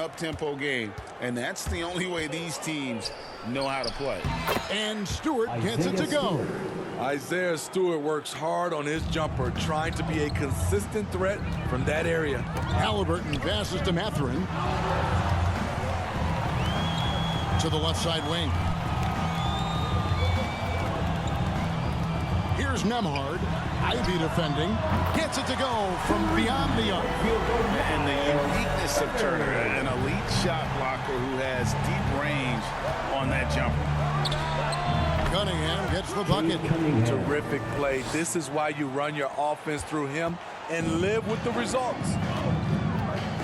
up-tempo game, and that's the only way these teams know how to play. And Stewart gets it to go. Isaiah Stewart works hard on his jumper, trying to be a consistent threat from that area. Halliburton passes to Mathurin. To the left side wing. Here's Nembhard. Ivy defending. Gets it to go from beyond the arc. And the uniqueness of Turner, an elite shot blocker who has deep range on that jumper. Cunningham gets the bucket. Terrific play. This is why you run your offense through him and live with the results.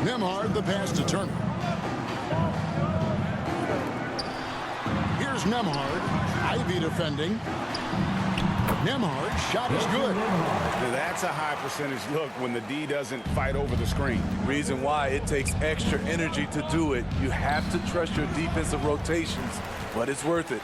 Nembhard, the pass to Turner. Here's Nembhard. Ivy defending. Nembhard's shot is good. That's a high percentage look when the D doesn't fight over the screen. Reason why it takes extra energy to do it. You have to trust your defensive rotations, but it's worth it.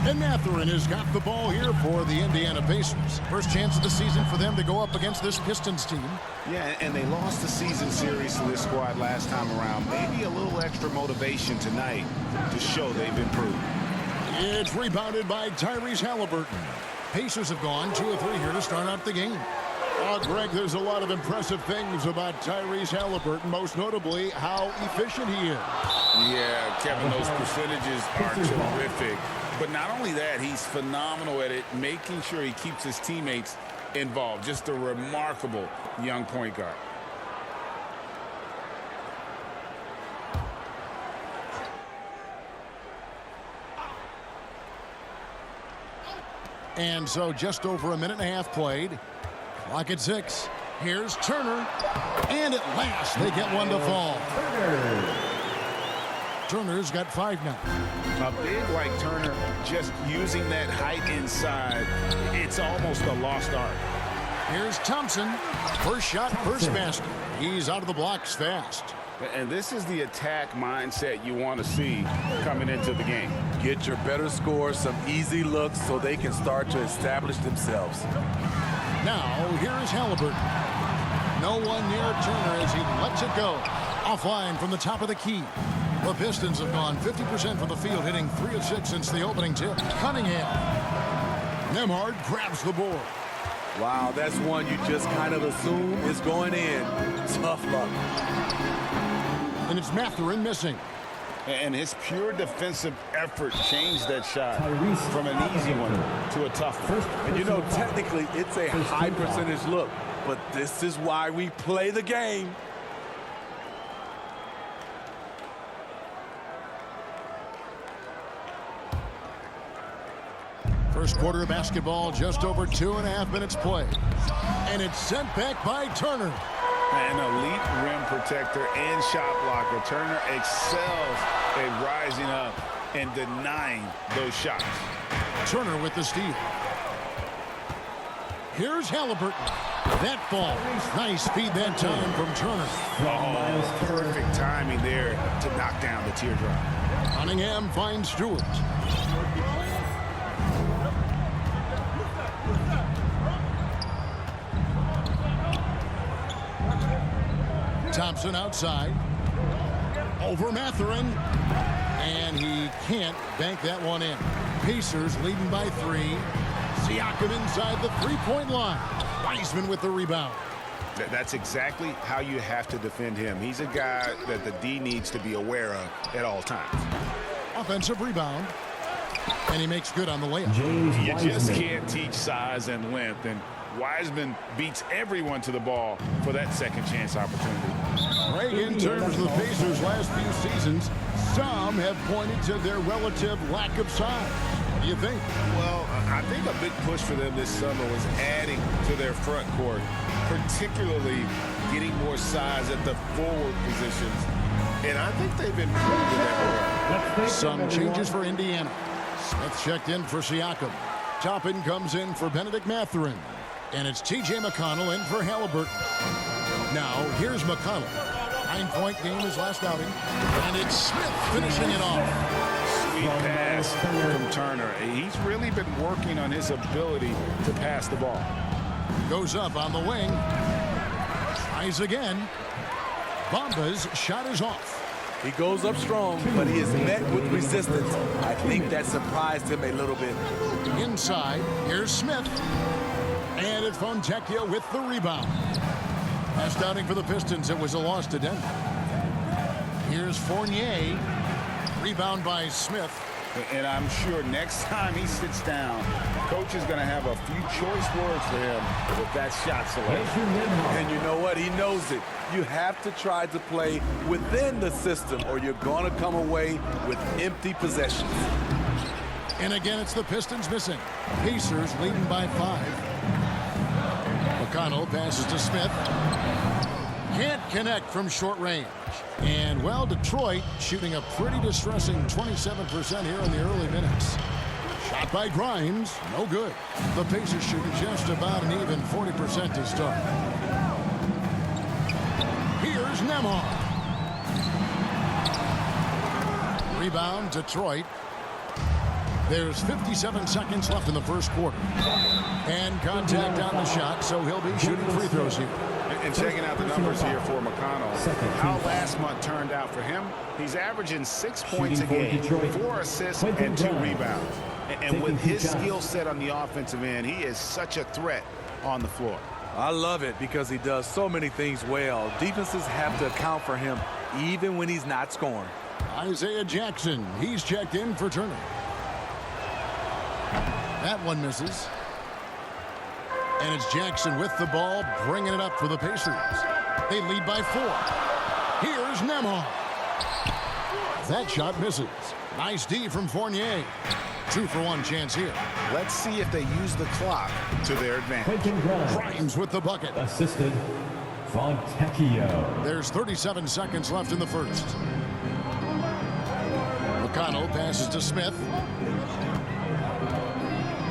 And Mathurin has got the ball here for the Indiana Pacers. First chance of the season for them to go up against this Pistons team. Yeah, and they lost the season series to this squad last time around. Maybe a little extra motivation tonight to show they've improved. It's rebounded by Tyrese Halliburton. Pacers have gone 2 of 3 here to start out the game. Greg, there's a lot of impressive things about Tyrese Halliburton, most notably how efficient he is. Yeah, Kevin, those percentages are terrific. But not only that, he's phenomenal at it, making sure he keeps his teammates involved. Just a remarkable young point guard. And so just over a minute and a half played. Clock at 6. Here's Turner. And at last, they get one to fall. Turner's got 5 now. A big like Turner, just using that height inside, it's almost a lost art. Here's Thompson. First shot, first basket. He's out of the blocks fast. And this is the attack mindset you want to see coming into the game. Get your better scores, some easy looks so they can start to establish themselves. Now, here is Halliburton. No one near Turner as he lets it go. Offline from the top of the key. The Pistons have gone 50% from the field, hitting 3 of 6 since the opening tip. Cunningham. Nembhard grabs the board. Wow, that's one you just kind of assume is going in. Tough luck. And it's Mathurin missing. And his pure defensive effort changed that shot from an easy one to a tough one. And you know, technically, it's a high percentage look, but this is why we play the game. First quarter of basketball, just over 2.5 minutes played. And it's sent back by Turner. An elite rim protector and shot blocker. Turner excels at rising up and denying those shots. Turner with the steal. Here's Halliburton. That ball. Nice feed that time from Turner. Oh, perfect timing there to knock down the teardrop. Cunningham finds Stewart. Thompson outside. Over Mathurin. And he can't bank that one in. Pacers leading by 3. Siakam inside the three-point line. Wiseman with the rebound. That's exactly how you have to defend him. He's a guy that the D needs to be aware of at all times. Offensive rebound. And he makes good on the layup. You just can't teach size and length. And Wiseman beats everyone to the ball for that second chance opportunity. Right, in terms of the Pacers' last few seasons, some have pointed to their relative lack of size. What do you think? Well, I think a big push for them this summer was adding to their front court, particularly getting more size at the forward positions. And I think they've improved in that regard. Some changes for Indiana. Smith checked in for Siakam. Toppin comes in for Benedict Mathurin. And it's T.J. McConnell in for Halliburton. Now, here's McConnell. 9-point game his last outing. And it's Smith finishing it off. Sweet pass from Turner. He's really been working on his ability to pass the ball. Goes up on the wing. Tries again. Bamba's shot is off. He goes up strong, but he is met with resistance. I think that surprised him a little bit. Inside, here's Smith. And it's Fontecchio with the rebound. Last outing for the Pistons, it was a loss to Denver. Here's Fournier. Rebound by Smith. And I'm sure next time he sits down, coach is going to have a few choice words for him with that shot selection. And you know what? He knows it. You have to try to play within the system or you're going to come away with empty possessions. And again, it's the Pistons missing. Pacers leading by 5. McConnell passes to Smith. Can't connect from short range. And, well, Detroit shooting a pretty distressing 27% here in the early minutes. Shot by Grimes, no good. The Pacers shooting just about an even 40% to start. Here's Nembhard. Rebound, Detroit. There's 57 seconds left in the first quarter. And contact on the shot, so he'll be shooting free throws here. And checking out the numbers here for McConnell, how last month turned out for him, he's averaging 6 points a game, 4 assists, and 2 rebounds. And with his skill set on the offensive end, he is such a threat on the floor. I love it because he does so many things well. Defenses have to account for him even when he's not scoring. Isaiah Jackson, he's checked in for Turner. That one misses. And it's Jackson with the ball, bringing it up for the Pacers. They lead by 4. Here's Nembhard. That shot misses. Nice D from Fournier. 2-for-1 chance here. Let's see if they use the clock to their advantage. Grimes with the bucket. Assisted Fontecchio. There's 37 seconds left in the first. McConnell passes to Smith.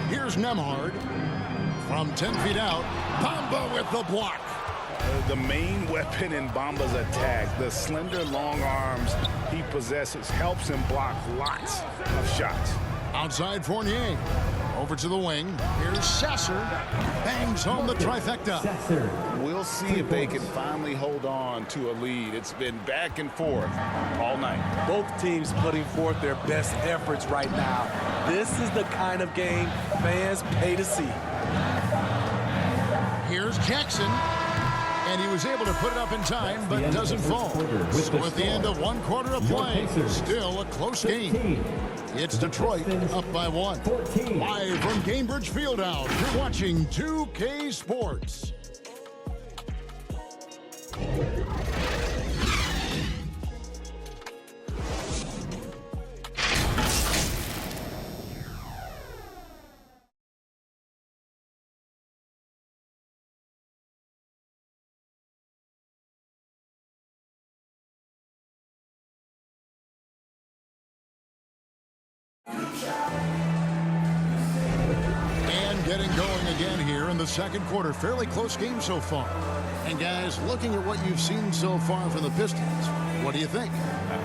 Here's Nembhard. From 10 feet out, Bamba with the block. The main weapon in Bamba's attack, the slender long arms he possesses, helps him block lots of shots. Outside Fournier. Over to the wing. Here's Sasser. Bangs home the trifecta. We'll see if they can finally hold on to a lead. It's been back and forth all night. Both teams putting forth their best efforts right now. This is the kind of game fans pay to see. Here's Jackson. And he was able to put it up in time, but doesn't fall. So at the end of one quarter of play, still a close game. It's Detroit up by 1. Live from Gainbridge Fieldhouse, you're watching 2K Sports. And getting going again here in the second quarter. Fairly close game so far. And guys, looking at what you've seen so far from the Pistons, what do you think?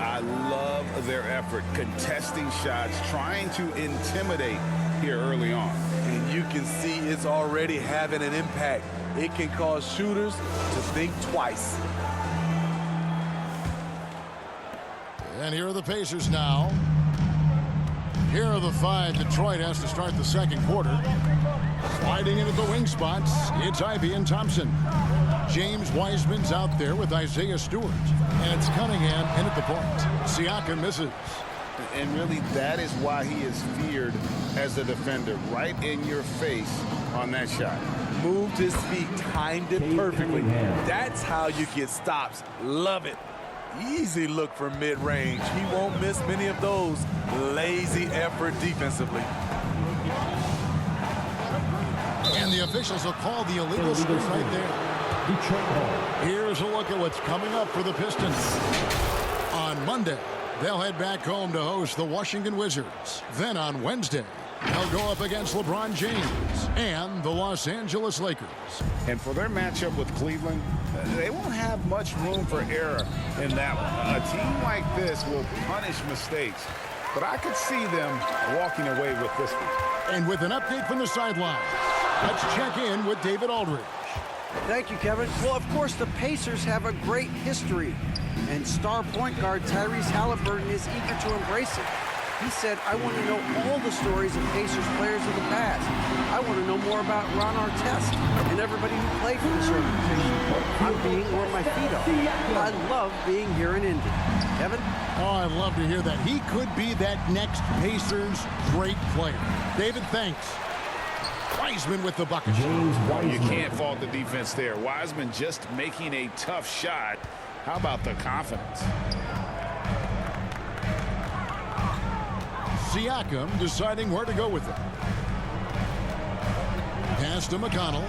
I love their effort, contesting shots, trying to intimidate here early on. And you can see it's already having an impact. It can cause shooters to think twice. And here are the Pacers now. Here are the 5 Detroit has to start the second quarter. Sliding into the wing spots, it's Ivy and Thompson. James Wiseman's out there with Isaiah Stewart. And it's Cunningham in at the point. Siakam misses. And really, that is why he is feared as a defender. Right in your face on that shot. Moved his feet, timed it perfectly. That's how you get stops. Love it. Easy look from mid-range. He won't miss many of those. Lazy effort defensively. And the officials will call the illegal screen right there. Here's a look at what's coming up for the Pistons. On Monday, they'll head back home to host the Washington Wizards. Then on Wednesday, they'll go up against LeBron James and the Los Angeles Lakers. And for their matchup with Cleveland, they won't have much room for error in that one. A team like this will punish mistakes, but I could see them walking away with this one. And with an update from the sideline, let's check in with David Aldridge. Thank you, Kevin. Well, of course, the Pacers have a great history, and star point guard Tyrese Halliburton is eager to embrace it. He said, I want to know all the stories of Pacers players of the past. I want to know more about Ron Artest and everybody who played for this organization. I'm being where my feet are. I love being here in Indy. Kevin? Oh, I'd love to hear that. He could be that next Pacers great player. David, thanks. Wiseman with the bucket. You can't fault the defense there. Wiseman just making a tough shot. How about the confidence? Siakam deciding where to go with it. Pass to McConnell.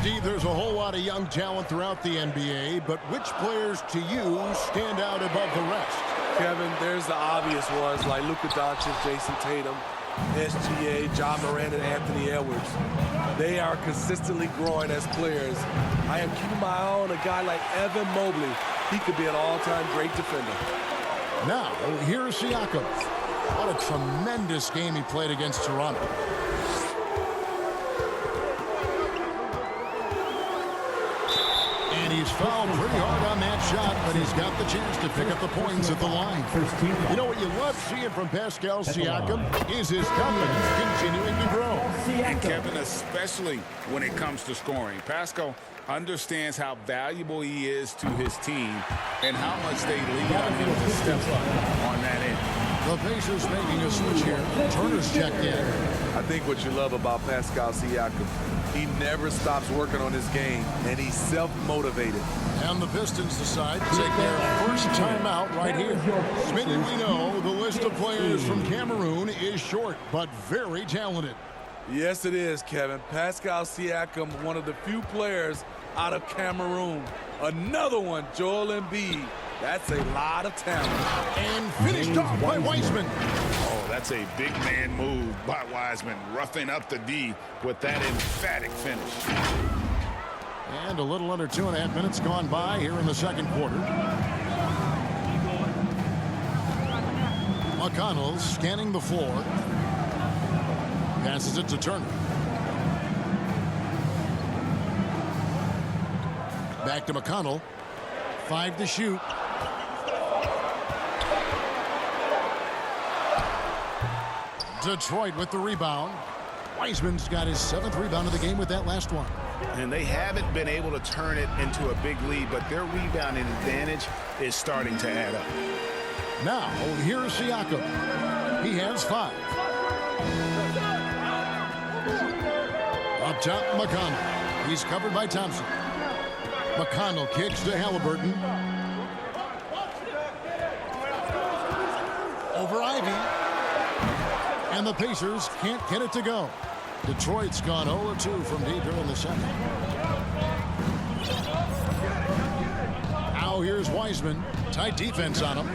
Steve, there's a whole lot of young talent throughout the NBA, but which players to you stand out above the rest? Kevin, there's the obvious ones like Luka Doncic, Jason Tatum, SGA, John Morant, and Anthony Edwards. They are consistently growing as players. I am keeping my eye on a guy like Evan Mobley. He could be an all-time great defender. Now, here's Siakam. What a tremendous game he played against Toronto. And he's fouled pretty hard on that shot, but he's got the chance to pick up the points at the line. You know what you love seeing from Pascal Siakam is his confidence continuing to grow. And Kevin, especially when it comes to scoring. Pascal understands how valuable he is to his team and how much they lean on him to step up on that end. The Pacers making a switch here. Turner's checked in. I think what you love about Pascal Siakam, he never stops working on his game, and he's self-motivated. And the Pistons decide to take their first timeout right here. Smitty, we know the list of players from Cameroon is short, but very talented. Yes, it is, Kevin. Pascal Siakam, one of the few players out of Cameroon. Another one, Joel Embiid. That's a lot of talent. And finished off by Wiseman. Oh, that's a big man move by Wiseman, roughing up the D with that emphatic finish. And a little under 2.5 minutes gone by here in the second quarter. McConnell scanning the floor. Passes it to Turner. Back to McConnell. 5 to shoot. Detroit with the rebound. Wiseman's got his 7th rebound of the game with that last one. And they haven't been able to turn it into a big lead, but their rebounding advantage is starting to add up. Now, here's Siakam. He has 5. Up top, McConnell. He's covered by Thompson. McConnell kicks to Halliburton. Over Ivy. And the Pacers can't get it to go. Detroit's gone 0-2 from deep here in the second. Now here's Wiseman. Tight defense on him.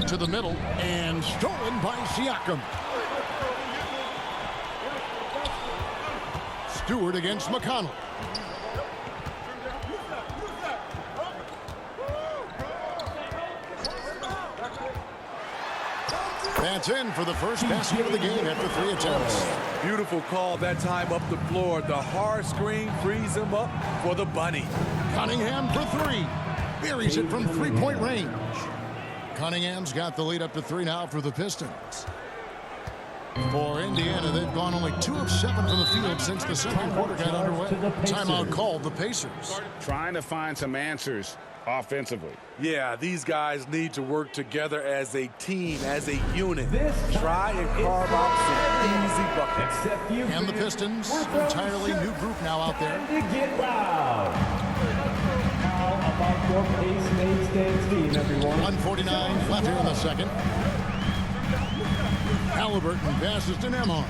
To the middle. And stolen by Siakam. Stewart against McConnell. That's in for the first basket of the game after 3 attempts. Beautiful call that time up the floor. The hard screen frees him up for the bunny. Cunningham for 3. Buries it from 3-point range. Cunningham's got the lead up to 3 now for the Pistons. For Indiana, they've gone only 2 of 7 from the field since the second quarter got underway. Timeout called the Pacers. Trying to find some answers offensively. Yeah, these guys need to work together as a team, as a unit. Try and carve out some easy buckets. And the Pistons, entirely new group now out there. How about your pace stand team, everyone? 1:49 left here in the second. Halliburton passes to Nembhard.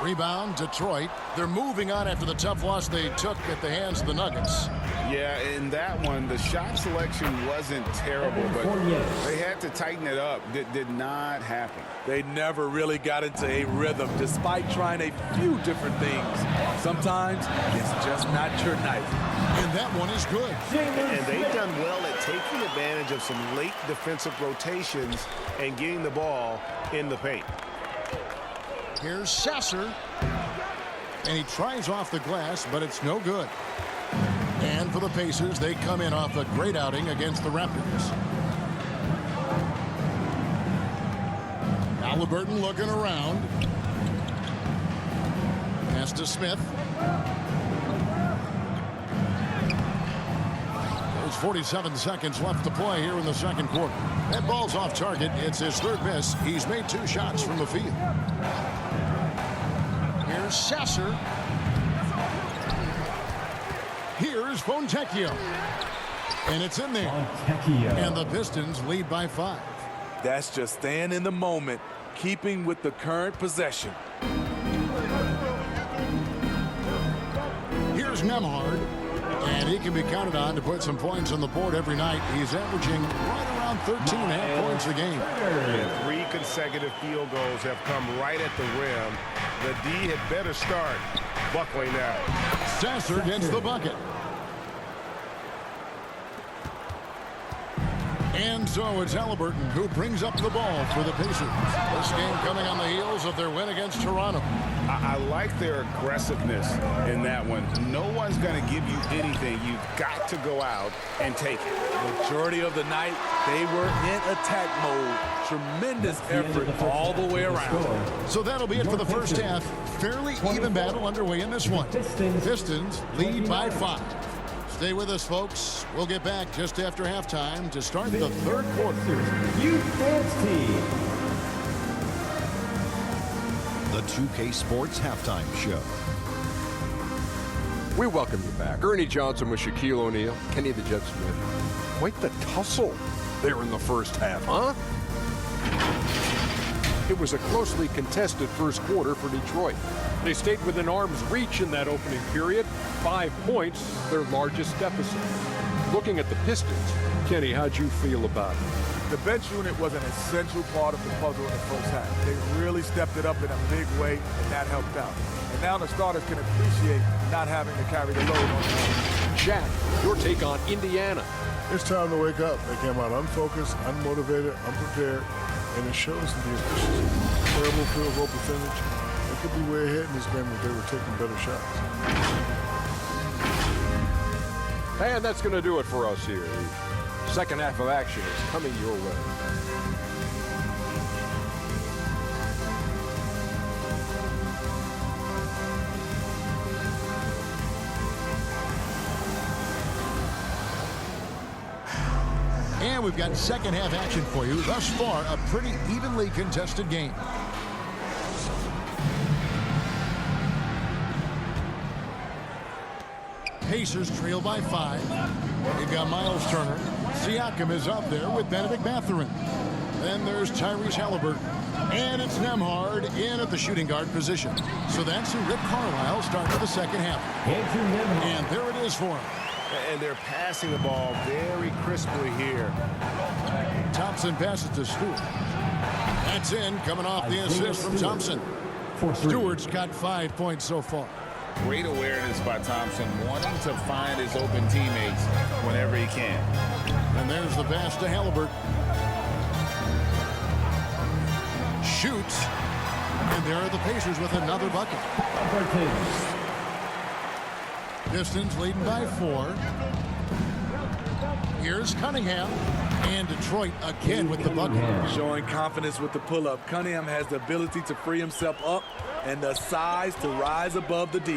Rebound, Detroit. They're moving on after the tough loss they took at the hands of the Nuggets. Yeah, in that one, the shot selection wasn't terrible, but they had to tighten it up. That did not happen. They never really got into a rhythm, despite trying a few different things. Sometimes it's just not your night. And that one is good. And they've done well at taking advantage of some late defensive rotations and getting the ball in the paint. Here's Sasser. And he tries off the glass, but it's no good. And for the Pacers, they come in off a great outing against the Raptors. Halliburton looking around. Pass to Smith. There's 47 seconds left to play here in the second quarter. That ball's off target. It's his third miss. He's made 2 shots from the field. Here's Sasser. Here's Fontecchio. And it's in there. And the Pistons lead by 5. That's just staying in the moment, keeping with the current possession. Here's Nemhard. And he can be counted on to put some points on the board every night. He's averaging right around 13.5 points a game. And 3 consecutive field goals have come right at the rim. The D had better start buckling now. Sasser gets the bucket. And so it's Halliburton who brings up the ball for the Pacers. This game coming on the heels of their win against Toronto. I like their aggressiveness in that one. No one's going to give you anything. You've got to go out and take it. Majority of the night, they were in attack mode. Tremendous effort all the way around. So that'll be it for the first half. Fairly even battle underway in this one. Pistons lead by 5. Stay with us, folks. We'll get back just after halftime to start the third quarter. Youth Dance Team. The 2K Sports Halftime Show. We welcome you back. Ernie Johnson with Shaquille O'Neal, Kenny the Jet Smith. Quite the tussle there in the first half, huh? It was a closely contested first quarter for Detroit. They stayed within arm's reach in that opening period. 5 points, their largest deficit. Looking at the Pistons, Kenny, how'd you feel about it? The bench unit was an essential part of the puzzle in the first half. They really stepped it up in a big way, and that helped out. And now the starters can appreciate not having to carry the load on them. Jack, your take on Indiana. It's time to wake up. They came out unfocused, unmotivated, unprepared, and it shows in the efficiency. Terrible field goal percentage. They could be way ahead in this game if they were taking better shots. And that's going to do it for us here. The second half of action is coming your way. And we've got second half action for you. Thus far, a pretty evenly contested game. Pacers trail by 5. We've got Miles Turner. Siakam is up there with Benedict Mathurin. Then there's Tyrese Halliburton. And it's Nemhard in at the shooting guard position. So that's who Rick Carlisle starts the second half. And there it is for him. And they're passing the ball very crisply here. Thompson passes to Stewart. That's in, coming off the assist from Thompson. Stewart's got 5 points so far. Great awareness by Thompson, wanting to find his open teammates whenever he can. And there's the pass to Halliburton. Shoots. And there are the Pacers with another bucket. Pistons leading by 4. Here's Cunningham. And Detroit again with the bucket. Showing confidence with the pull-up. Cunningham has the ability to free himself up and the size to rise above the D.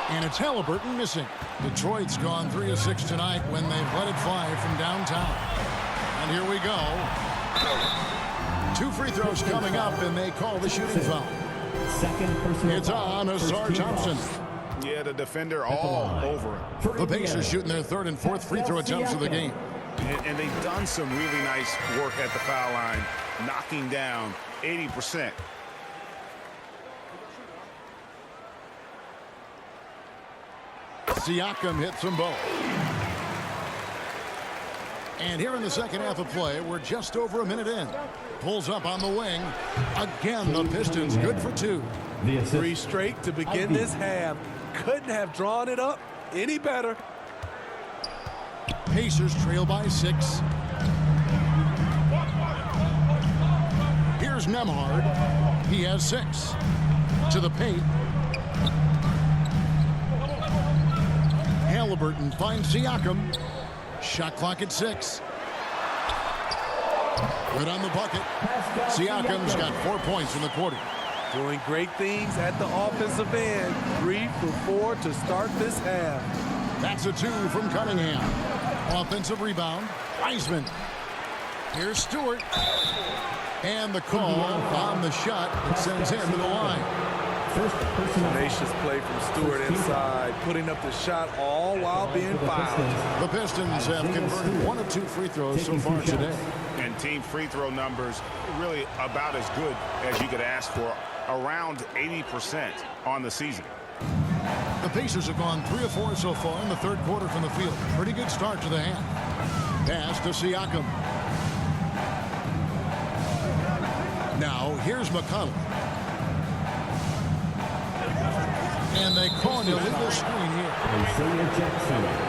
And it's Halliburton missing. Detroit's gone 3 of 6 tonight when they've let it fly from downtown. And here we go. 2 free throws coming up, and they call the shooting foul. It's on Asar Thompson. Yeah, the defender all over it. The Pacers shooting their 3rd and 4th free throw attempts of the game. And they've done some really nice work at the foul line, knocking down 80%. Siakam hits them both. And here in the second half of play, we're just over a minute in. Pulls up on the wing. Again, the Pistons good for 2. 3 straight to begin this half. Couldn't have drawn it up any better. Pacers trail by 6. Here's Nemhard. He has 6. To the paint. Halliburton finds Siakam. Shot clock at 6. Good on the bucket. Siakam's got 4 points in the quarter. Doing great things at the offensive end. 3 for 4 to start this half. That's a 2 from Cunningham. Offensive rebound. Wiseman. Here's Stewart. And the call on the shot that sends him to the line. Tenacious play from Stewart inside, putting up the shot all while being fouled. The Pistons have converted 1 of 2 free throws so far today. And team free throw numbers really about as good as you could ask for, around 80% on the season. The Pacers have gone 3 of 4 so far in the third quarter from the field. Pretty good start to the half. Pass to Siakam. Now here's McConnell. And they call an illegal screen here.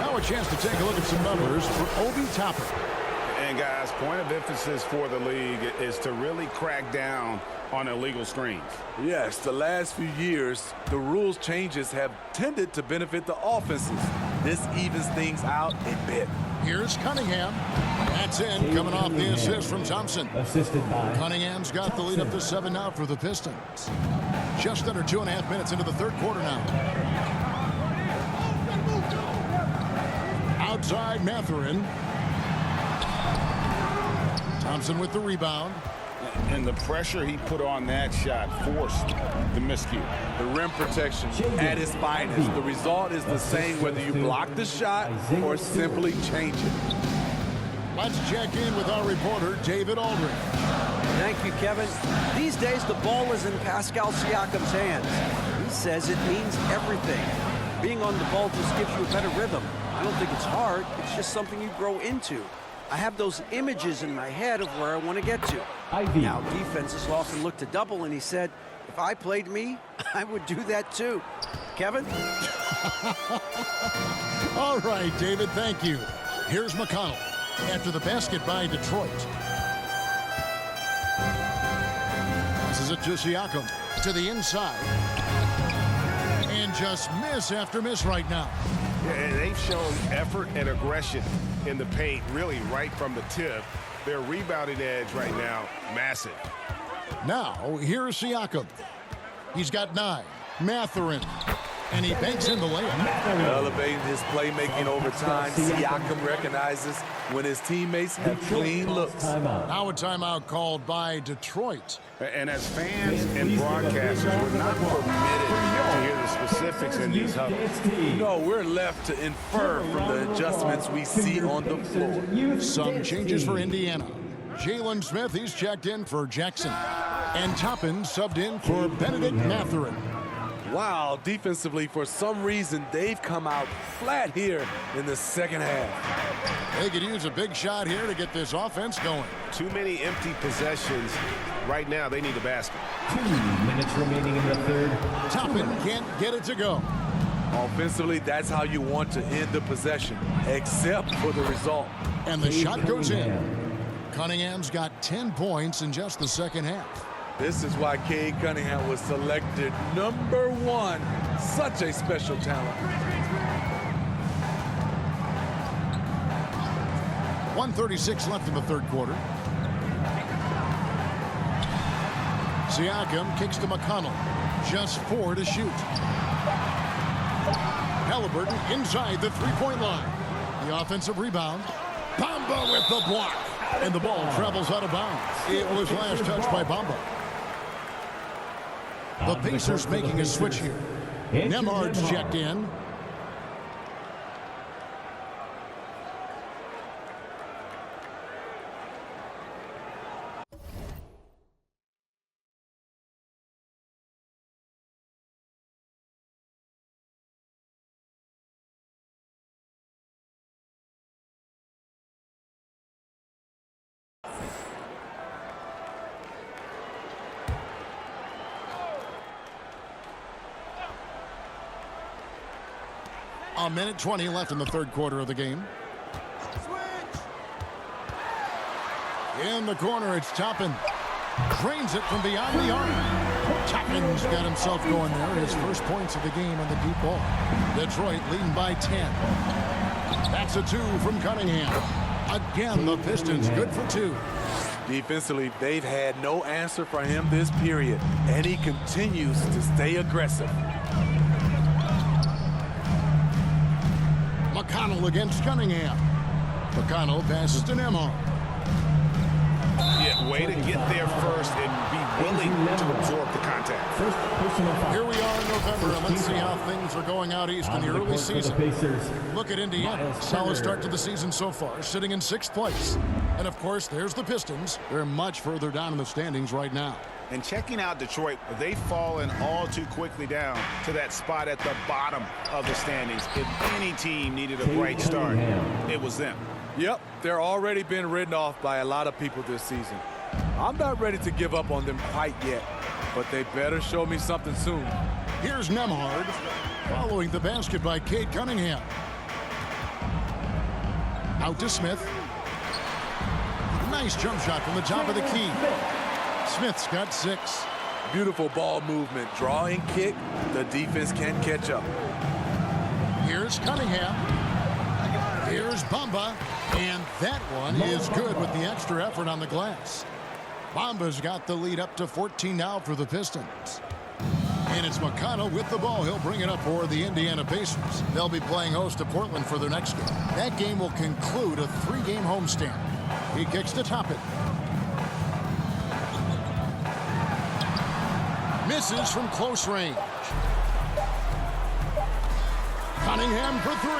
Now a chance to take a look at some numbers for Obi Toppin. And guys, point of emphasis for the league is to really crack down on illegal screens. Yes, the last few years, the rules changes have tended to benefit the offenses. This evens things out a bit. Here's Cunningham. That's in, coming off the assist from Thompson. Assisted by Cunningham's got the lead up to 7 now for the Pistons. Just under 2.5 minutes into the third quarter now. Outside Mathurin. Thompson with the rebound. And the pressure he put on that shot forced the miscue. The rim protection at its finest. The result is the same whether you block the shot or simply change it. Let's check in with our reporter, David Aldridge. Thank you, Kevin. These days, the ball is in Pascal Siakam's hands. He says it means everything. Being on the ball just gives you a better rhythm. I don't think it's hard. It's just something you grow into. I have those images in my head of where I want to get to. Now, defenses often look to double, and he said, if I played me, I would do that too. Kevin? All right, David, thank you. Here's McConnell after the basket by Detroit. Passes it to Siakam to the inside. And just miss after miss right now. Yeah, and they've shown effort and aggression in the paint, really right from the tip. Their rebounding edge right now, massive. Now, here's Siakam. He's got 9. Mathurin. And he banks in the layup. Elevating his playmaking over time. Siakam recognizes when his teammates have clean looks. Now a timeout called by Detroit. And as fans and broadcasters, we're not permitted to hear the specifics in these huddles. No, we're left to infer from the adjustments we see on the floor. Some changes for Indiana. Jalen Smith, he's checked in for Jackson. And Toppin subbed in for Benedict Mathurin. Wow, defensively, for some reason, they've come out flat here in the second half. They could use a big shot here to get this offense going. Too many empty possessions. Right now, they need a basket. 2 minutes remaining in the third. Toppin can't get it to go. Offensively, that's how you want to end the possession, except for the result. And the shot goes in. Cunningham's got 10 points in just the second half. This is why Cade Cunningham was selected number 1. Such a special talent. 1:36 left in the third quarter. Siakam kicks to McConnell. Just 4 to shoot. Halliburton inside the three-point line. The offensive rebound. Bamba with the block. And the ball travels out of bounds. It was last touched by Bamba. The Pacers making a switch here. Nemhard's checked in. A minute 20 left in the third quarter of the game. In the corner, it's Toppin. Drains it from beyond the arc. Toppin's got himself going there. His first points of the game on the deep ball. Detroit leading by 10. That's a 2 from Cunningham. Again, the Pistons good for 2. Defensively, they've had no answer for him this period, and he continues to stay aggressive. McConnell against Cunningham. McConnell passes to Nembhard. Yeah, way to get there first and be willing to absorb the contact. Here we are in November, and let's see how things are going out east in the early season. Look at Indiana. Solid start to the season so far, sitting in 6th place. And, of course, there's the Pistons. They're much further down in the standings right now. And checking out Detroit, they've fallen all too quickly down to that spot at the bottom of the standings. If any team needed a bright start, it was them. Yep, they're already been written off by a lot of people this season. I'm not ready to give up on them quite yet, but they better show me something soon. Here's Nembhard, following the basket by Cade Cunningham. Out to Smith. Nice jump shot from the top of the key. Smith's got 6. Beautiful ball movement, drawing kick. The defense can't catch up. Here's Cunningham. Here's Bamba, and that one is good with the extra effort on the glass. Bamba's got the lead up to 14 now for the Pistons. And it's McConnell with the ball. He'll bring it up for the Indiana Pacers. They'll be playing host to Portland for their next game. That game will conclude a 3-game homestand. He kicks to Toppin. Misses from close range. Cunningham for 3.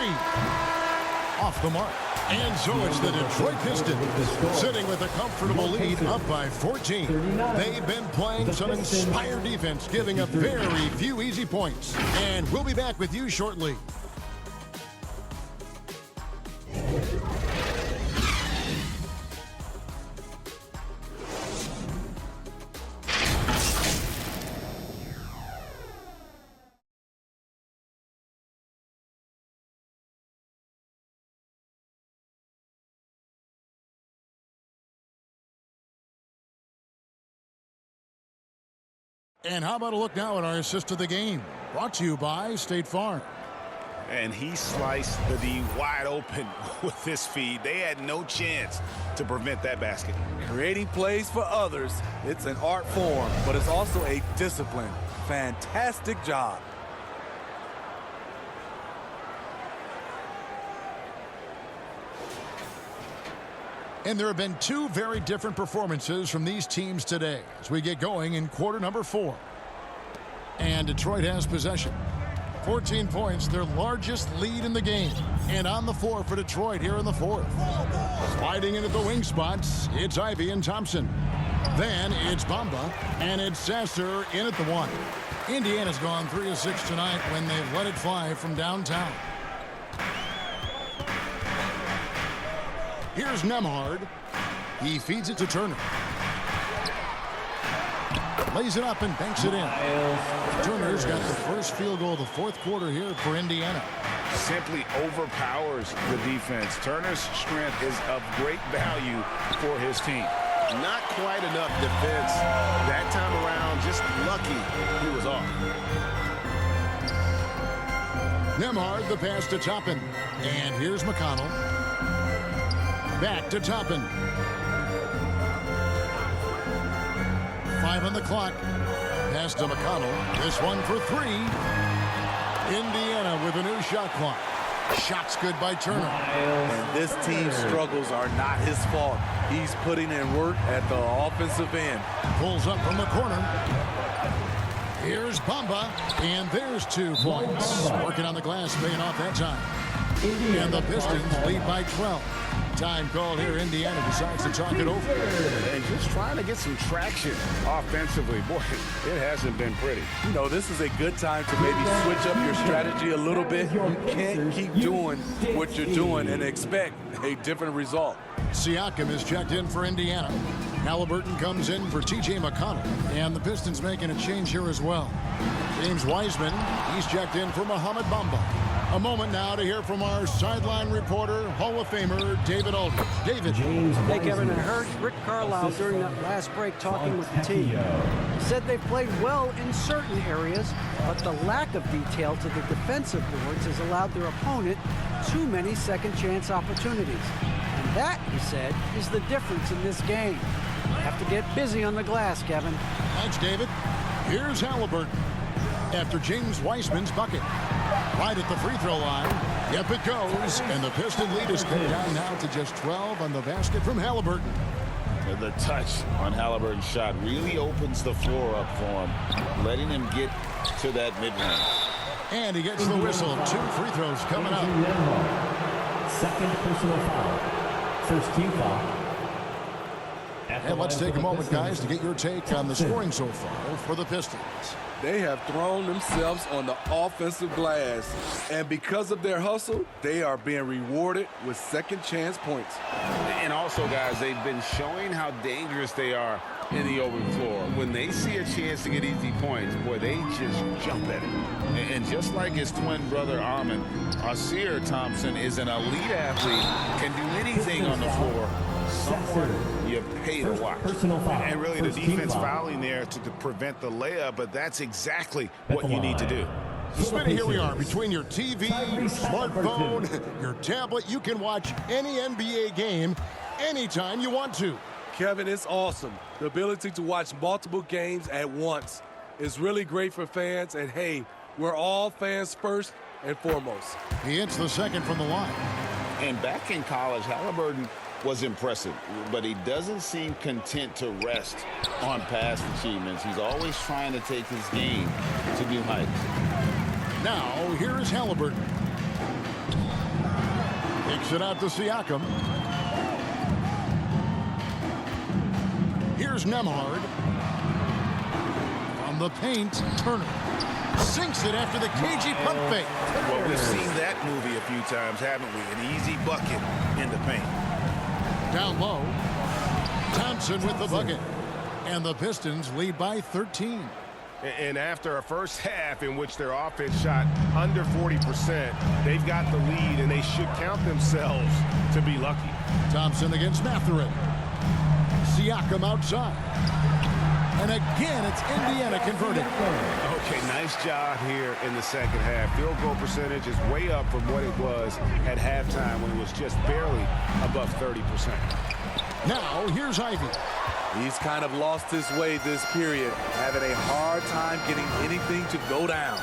Off the mark. And so it's the Detroit Pistons sitting with a comfortable lead up by 14. They've been playing some inspired defense, giving up very few easy points. And we'll be back with you shortly. And how about a look now at our assist of the game? Brought to you by State Farm. And he sliced the D wide open with this feed. They had no chance to prevent that basket. Creating plays for others, it's an art form, but it's also a discipline. Fantastic job. And there have been 2 very different performances from these teams today as we get going in quarter number 4. And Detroit has possession. 14 points, their largest lead in the game. And on the floor for Detroit here in the 4th. Sliding into the wing spots, it's Ivey and Thompson. Then it's Bamba, and it's Sasser in at the 1. Indiana's gone 3 of 6 tonight when they've let it fly from downtown. Here's Nembhard. He feeds it to Turner. Lays it up and banks it in. Turner's got the first field goal of the 4th quarter here for Indiana. Simply overpowers the defense. Turner's strength is of great value for his team. Not quite enough defense that time around. Just lucky he was off. Nembhard, the pass to Toppin. And here's McConnell. Back to Toppin. 5 on the clock. Pass to McConnell. This one for 3. Indiana with a new shot clock. Shots good by Turner. And this team's struggles are not his fault. He's putting in work at the offensive end. Pulls up from the corner. Here's Bamba, and there's 2 points. Working on the glass, paying off that time. And the Pistons lead by 12. Time called here. Indiana decides to talk it over. And just trying to get some traction offensively. Boy, it hasn't been pretty. You know, this is a good time to maybe switch up your strategy a little bit. You can't keep doing what you're doing and expect a different result. Siakam is checked in for Indiana. Halliburton comes in for T.J. McConnell. And the Pistons making a change here as well. James Wiseman, he's checked in for Mohamed Bamba. A moment now to hear from our sideline reporter, Hall of Famer David Aldridge. David. Hey, Kevin, I heard Rick Carlisle during that last break talking with the team. He said they played well in certain areas, but the lack of detail to the defensive boards has allowed their opponent too many second-chance opportunities. And that, he said, is the difference in this game. Have to get busy on the glass, Kevin. Thanks, David. Here's Halliburton after James Wiseman's bucket. Right at the free throw line. Yep, it goes. And the Piston lead is cut down now to just 12 on the basket from Halliburton. And the touch on Halliburton's shot really opens the floor up for him, letting him get to that mid-range. And he gets the whistle. 2 free throws coming up. Second personal foul. First team foul. And let's take a moment, guys, to get your take on the scoring so far for the Pistons. They have thrown themselves on the offensive glass, and because of their hustle, they are being rewarded with second chance points. And also, guys, they've been showing how dangerous they are in the open floor. When they see a chance to get easy points, boy, they just jump at it. And just like his twin brother, Armin, Asir Thompson is an elite athlete, can do anything on the floor. Someone you pay to watch. And really the defense fouling there to prevent the layup, but that's exactly what you need to do. Smitty, here we are between your TV, your smartphone, your tablet. You can watch any NBA game anytime you want to. Kevin, it's awesome. The ability to watch multiple games at once is really great for fans, and hey, we're all fans first and foremost. He hits the second from the line. And back in college, Halliburton was impressive, but he doesn't seem content to rest on past achievements. He's always trying to take his game to new heights. Now, here is Halliburton. Takes it out to Siakam. Here's Nemhard. From the paint, Turner. Sinks it after the cagey pump fake. Well, we've seen that movie a few times, haven't we? An easy bucket in the paint. Down low. Thompson with the bucket. And the Pistons lead by 13. And after a first half in which their offense shot under 40%, they've got the lead, and they should count themselves to be lucky. Thompson against Mathurin. Siakam outside. And again, it's Indiana converting. Okay, nice job here in the second half. Field goal percentage is way up from what it was at halftime when it was just barely above 30%. Now, here's Ivy. He's kind of lost his way this period, having a hard time getting anything to go down.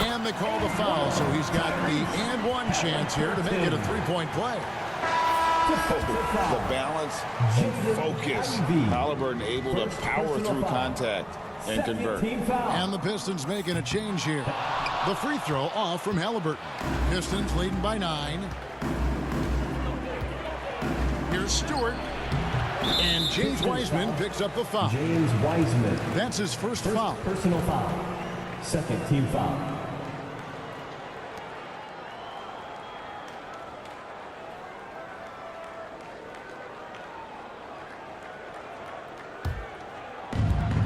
And they call the foul, so he's got the and one chance here to make it a three-point play. The balance and focus. Halliburton able to power through contact and convert. And the Pistons making a change here. The free throw off from Halliburton. Pistons leading by 9. Here's Stewart. And James Wiseman picks up the foul. James Wiseman. That's his first foul. Personal foul. Second team foul.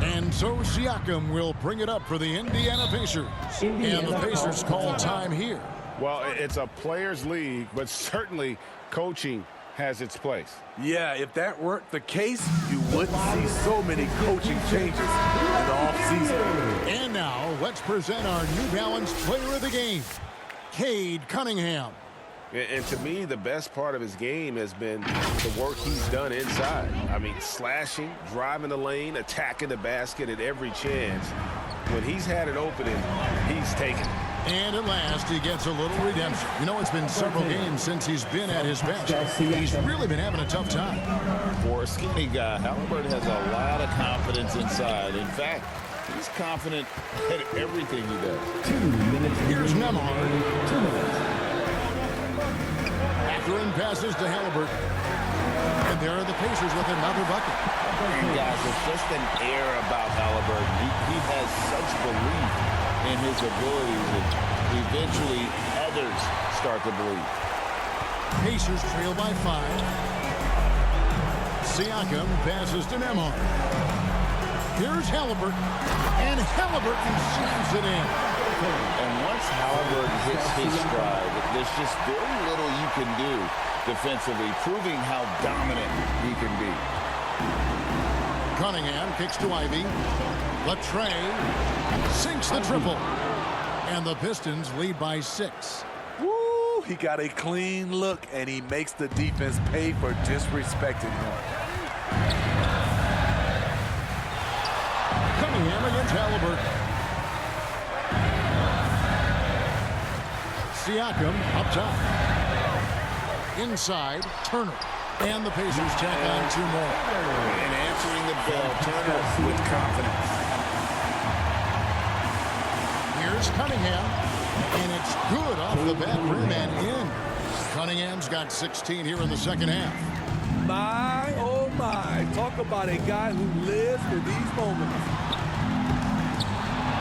And so Siakam will bring it up for the Indiana Pacers. And the Pacers call time here. Well, it's a players' league, but certainly coaching has its place. Yeah, if that weren't the case, you wouldn't see so many coaching changes in the offseason. And now, let's present our New Balance player of the game, Cade Cunningham. And to me, the best part of his game has been the work he's done inside. I mean, slashing, driving the lane, attacking the basket at every chance. When he's had an opening, he's taken it. And at last, he gets a little redemption. You know, it's been several games since he's been at his best. He's really been having a tough time. For a skinny guy, Halliburton has a lot of confidence inside. In fact, he's confident at everything he does. 2 minutes. Here's Nemhard. 2 minutes. Mathurin passes to Halliburton. And there are the Pacers with another bucket. And guys, it's just an air about Halliburton. He has such belief in his abilities, and eventually others start to believe. Pacers trail by 5. Siakam passes to Nemhard. Here's Halliburton. And Halliburton slams it in. And once Halliburton hits his stride, there's just very little you can do defensively, proving how dominant he can be. Cunningham kicks to Ivy. Latre sinks the triple. And the Pistons lead by 6. Woo! He got a clean look, and he makes the defense pay for disrespecting him. Cunningham against Halliburton. Siakam up top. Inside, Turner. And the Pacers tack on 2 more. And answering the bell, Turner with confidence. Here's Cunningham. And it's good off the back rim and in. Cunningham's got 16 here in the second half. My, oh my. Talk about a guy who lives for these moments.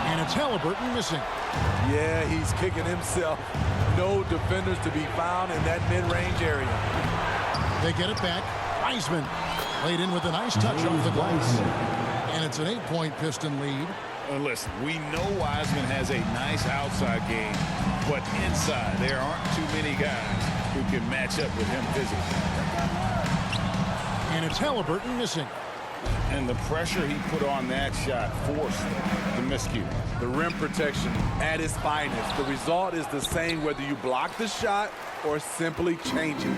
And it's Halliburton missing. Yeah, he's kicking himself. No defenders to be found in that mid-range area. They get it back. Wiseman laid in with a nice touch off the glass. And it's an 8-point Piston lead. Listen, we know Wiseman has a nice outside game, but inside there aren't too many guys who can match up with him physically. And it's Halliburton missing. And the pressure he put on that shot forced the miscue. The rim protection at its finest. The result is the same whether you block the shot or simply change it.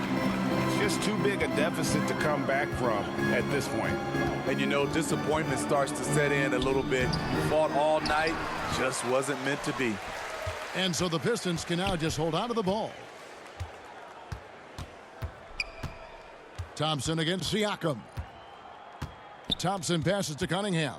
Just too big a deficit to come back from at this point. And you know, disappointment starts to set in a little bit. You fought all night, just wasn't meant to be. And so the Pistons can now just hold on to the ball. Thompson against Siakam. Thompson passes to Cunningham.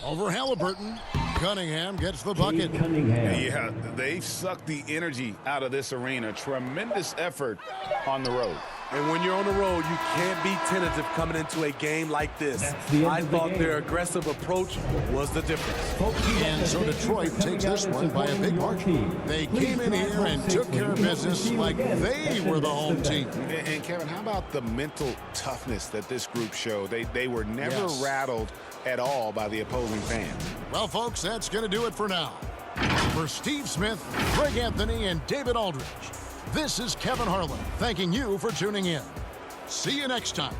Over Halliburton. Cunningham gets the bucket. Yeah, they've sucked the energy out of this arena. Tremendous effort on the road. And when you're on the road, you can't be tentative coming into a game like this. I thought their aggressive approach was the difference. And so Detroit takes this one by a big margin. They came in here and took care of business like they were the home team. And Kevin, how about the mental toughness that this group showed? They were never rattled at all by the opposing fans. Well, folks, that's going to do it for now. For Steve Smith, Greg Anthony, and David Aldridge, this is Kevin Harlan thanking you for tuning in. See you next time.